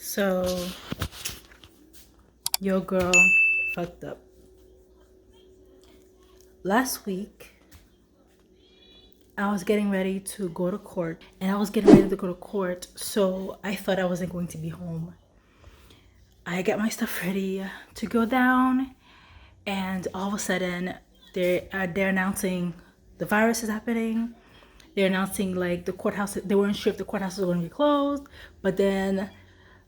So your girl fucked up. Last week, I was getting ready to go to court, so I thought I wasn't going to be home. I get my stuff ready to go down, and all of a sudden, they're announcing the virus is happening. They're announcing like the courthouse. They weren't sure if the courthouse was going to be closed, but then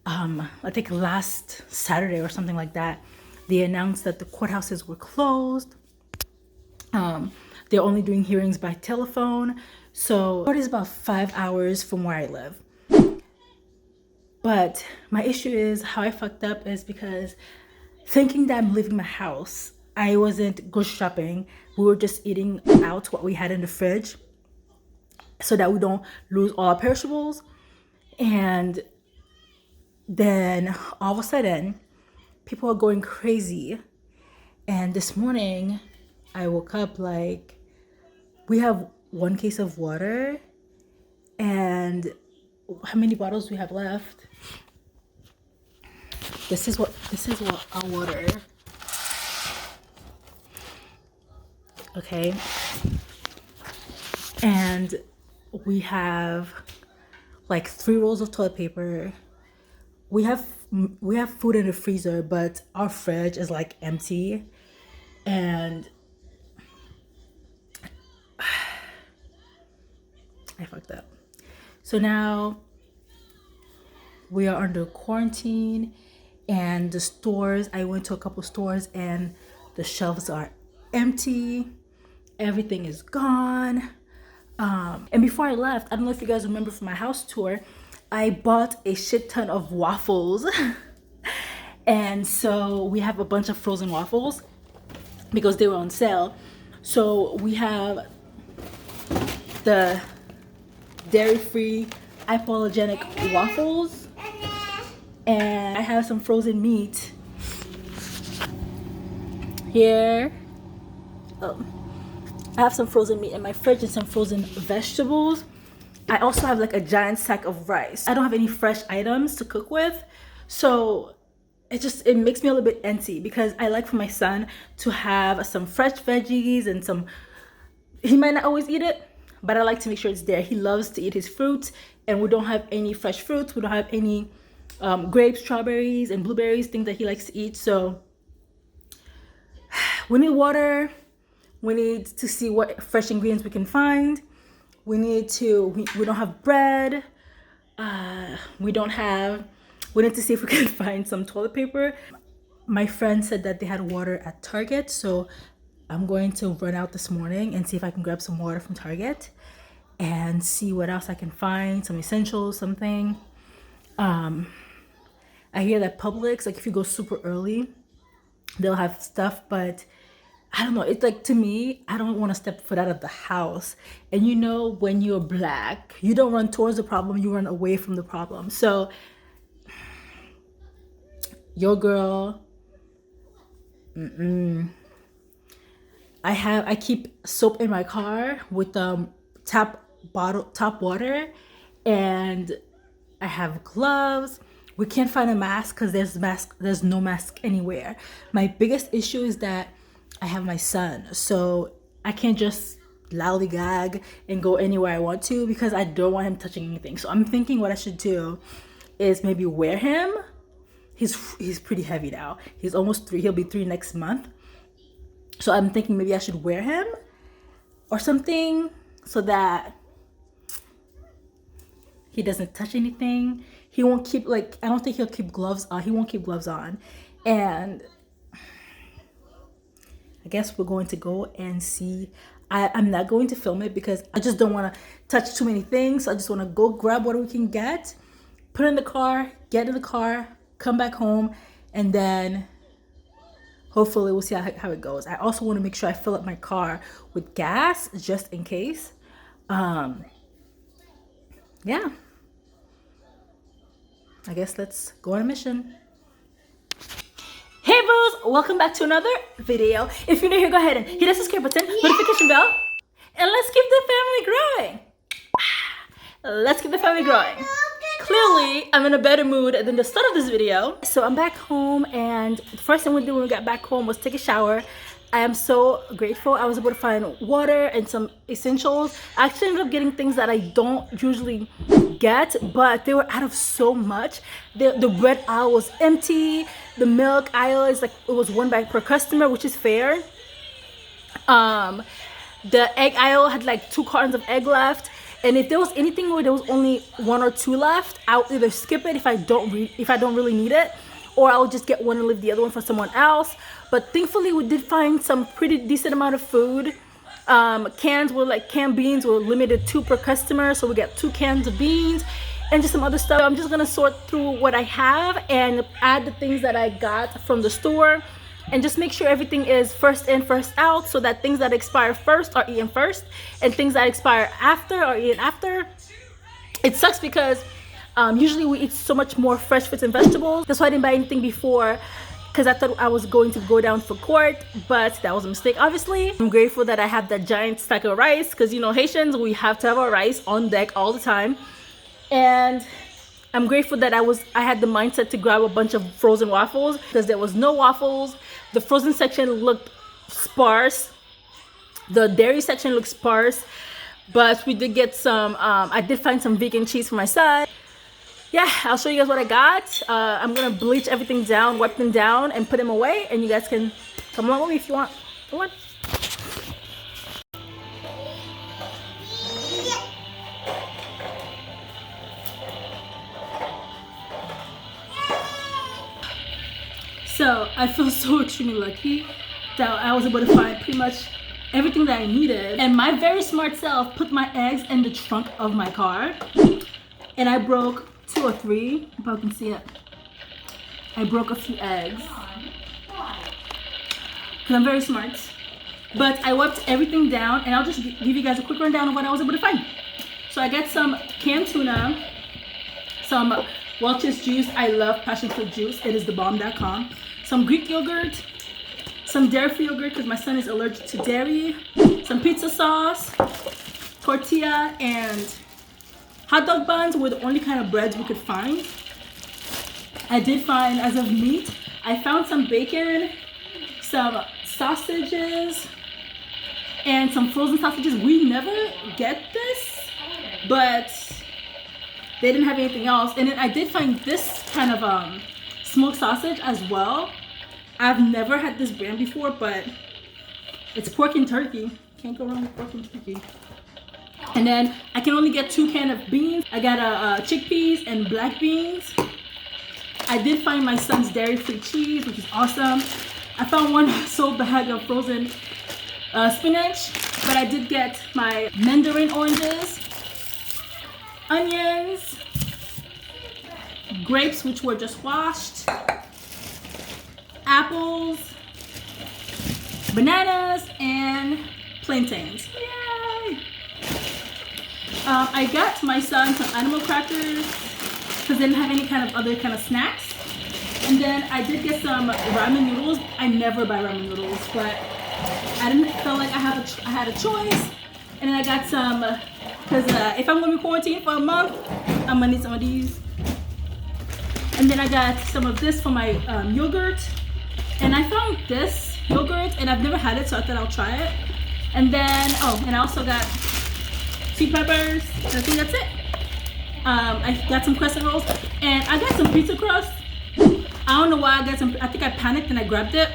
I think last Saturday or something like that, they announced that the courthouses were closed. They're only doing hearings by telephone. So court is about 5 hours from where I live. But my issue is how I fucked up is because thinking that I'm leaving my house, I wasn't grocery shopping. We were just eating out what we had in the fridge so that we don't lose all our perishables. And then all of a sudden, people are going crazy. And this morning, I woke up like, we have 1 case of water, and how many bottles we have left? This is what our water. Okay. And we have like 3 rolls of toilet paper. We have food in the freezer, but our fridge is like empty. And I fucked up. So now we are under quarantine, and the stores, I went to a couple stores and the shelves are empty. Everything is gone. And before I left, I don't know if you guys remember from my house tour, I bought a shit ton of waffles. And so we have a bunch of frozen waffles because they were on sale. So we have the dairy-free hypoallergenic waffles, and I have some frozen meat here. I have some frozen meat in my fridge and some frozen vegetables. I also have like a giant sack of rice. I don't have any fresh items to cook with, so it makes me a little bit antsy because I like for my son to have some fresh veggies and some, he might not always eat it, but I like to make sure it's there. He loves to eat his fruits, and we don't have any fresh fruits. We don't have any grapes, strawberries, and blueberries, things that he likes to eat. So we need water. We need to see what fresh ingredients we can find. We need to, we don't have bread. We need to see if we can find some toilet paper. My friend said that they had water at Target, so I'm going to run out this morning and see if I can grab some water from Target and see what else I can find, some essentials, something. I hear that Publix, like if you go super early, they'll have stuff, but I don't know. It's like, to me, I don't want to step foot out of the house. And you know, when you're Black, you don't run towards the problem, you run away from the problem. So your girl, I keep soap in my car with tap water, and I have gloves. We can't find a mask because there's no mask anywhere. My biggest issue is that I have my son, so I can't just lollygag and go anywhere I want to because I don't want him touching anything. So I'm thinking what I should do is maybe wear him. He's pretty heavy now. He's almost 3. He'll be 3 next month. So I'm thinking maybe I should wear him or something so that he doesn't touch anything. He won't keep, like, I don't think he'll keep gloves on. He won't keep gloves on. And I guess we're going to go and see. I'm not going to film it because I just don't want to touch too many things. So I just want to go grab what we can get, put it in the car, get in the car, come back home, and then hopefully we'll see how it goes. I also want to make sure I fill up my car with gas just in case. Yeah. I guess let's go on a mission. Hey boos, welcome back to another video. If you're new here, go ahead and hit the subscribe button, notification bell, and let's keep the family growing. Let's keep the family growing. Clearly, I'm in a better mood than the start of this video. So I'm back home, and the first thing we did when we got back home was take a shower. I am so grateful I was able to find water and some essentials. I actually ended up getting things that I don't usually get, but they were out of so much. The bread aisle was empty. The milk aisle is like, it was one bag per customer, which is fair. The egg aisle had like 2 cartons of egg left. And if there was anything where there was only 1 or 2 left, I'll either skip it if I don't really need it, or I'll just get one and leave the other one for someone else. But thankfully, we did find some pretty decent amount of food. Canned beans were limited 2 per customer, so we got 2 cans of beans and just some other stuff. I'm just gonna sort through what I have and add the things that I got from the store, and just make sure everything is first in, first out, so that things that expire first are eaten first and things that expire after are eaten after. It sucks because usually we eat so much more fresh fruits and vegetables. That's why I didn't buy anything before, because I thought I was going to go down for court, but that was a mistake, obviously. I'm grateful that I have that giant stack of rice, because you know, Haitians, we have to have our rice on deck all the time. And I'm grateful that I had the mindset to grab a bunch of frozen waffles, because there was no waffles. The frozen section looked sparse. The dairy section looked sparse, but we did get some, I did find some vegan cheese for my son. Yeah, I'll show you guys what I got. I'm gonna bleach everything down, wipe them down, and put them away, and you guys can come along with me if you want. Come on. So I feel so extremely lucky that I was able to find pretty much everything that I needed. And my very smart self put my eggs in the trunk of my car, and I broke 2 or 3. If I can see it, I broke a few eggs because I'm very smart. But I wiped everything down, and I'll just give you guys a quick rundown of what I was able to find. So I got some canned tuna, some Welch's juice. I love passion fruit juice. It is thebomb.com. Some Greek yogurt, some dairy-free yogurt because my son is allergic to dairy, some pizza sauce, tortilla, and hot dog buns were the only kind of breads we could find. I did find, as of meat, I found some bacon, some sausages, and some frozen sausages. We never get this, but they didn't have anything else. And then I did find this kind of smoked sausage as well. I've never had this brand before, but it's pork and turkey. Can't go wrong with pork and turkey. And then I can only get 2 cans of beans. I got chickpeas and black beans. I did find my son's dairy-free cheese, which is awesome. I found 1 sole bag of frozen spinach, but I did get my mandarin oranges, onions, grapes, which were just washed, apples, bananas, and plantains. Yay! I got my son some animal crackers because they didn't have any kind of other kind of snacks. And then I did get some ramen noodles. I never buy ramen noodles, but I didn't feel like I had a choice. And then I got some, because if I'm going to be quarantined for a month, I'm going to need some of these. And then I got some of this for my yogurt. And I found this yogurt, and I've never had it, so I thought I'll try it. And then, and I also got sweet peppers. I think that's it. I got some crescent rolls, and I got some pizza crust. I don't know why I got some. I think I panicked and I grabbed it.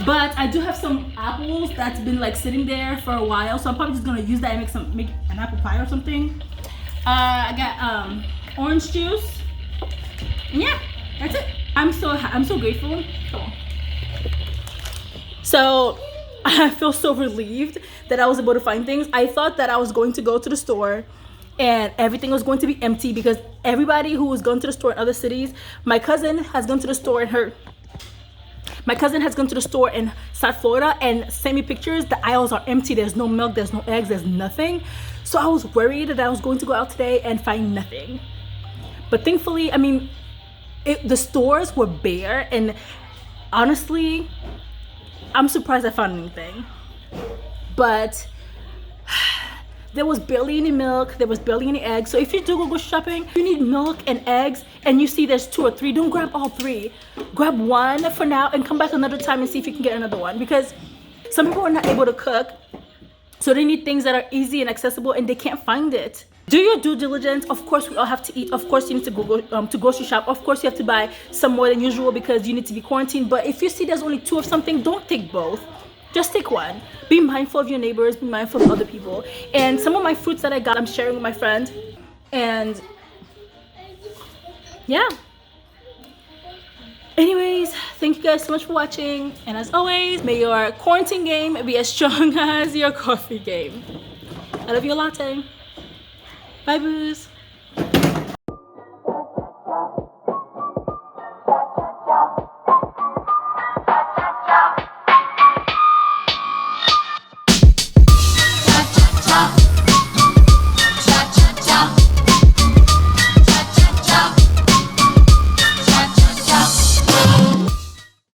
But I do have some apples that's been like sitting there for a while, so I'm probably just gonna use that and make an apple pie or something. I got orange juice, and yeah, that's it. I'm so grateful. So I feel so relieved that I was able to find things. I thought that I was going to go to the store and everything was going to be empty, because everybody who was going to the store in other cities, my cousin has gone to the store in South Florida and sent me pictures. The aisles are empty. There's no milk, there's no eggs, there's nothing. So I was worried that I was going to go out today and find nothing. But thankfully, I mean, the stores were bare, and honestly, I'm surprised I found anything. But there was barely any milk, there was barely any eggs. So if you do go shopping, you need milk and eggs, and you see there's 2 or 3, don't grab all 3. Grab one for now and come back another time and see if you can get another one, because some people are not able to cook, so they need things that are easy and accessible, and they can't find it. Do your due diligence. Of course, we all have to eat. Of course, you need to go to grocery shop. Of course, you have to buy some more than usual because you need to be quarantined. But if you see there's only 2 of something, don't take both. Just take one. Be mindful of your neighbors. Be mindful of other people. And some of my fruits that I got, I'm sharing with my friend. And yeah. Anyways, thank you guys so much for watching. And as always, may your quarantine game be as strong as your coffee game. I love you a lot. Bye, boos.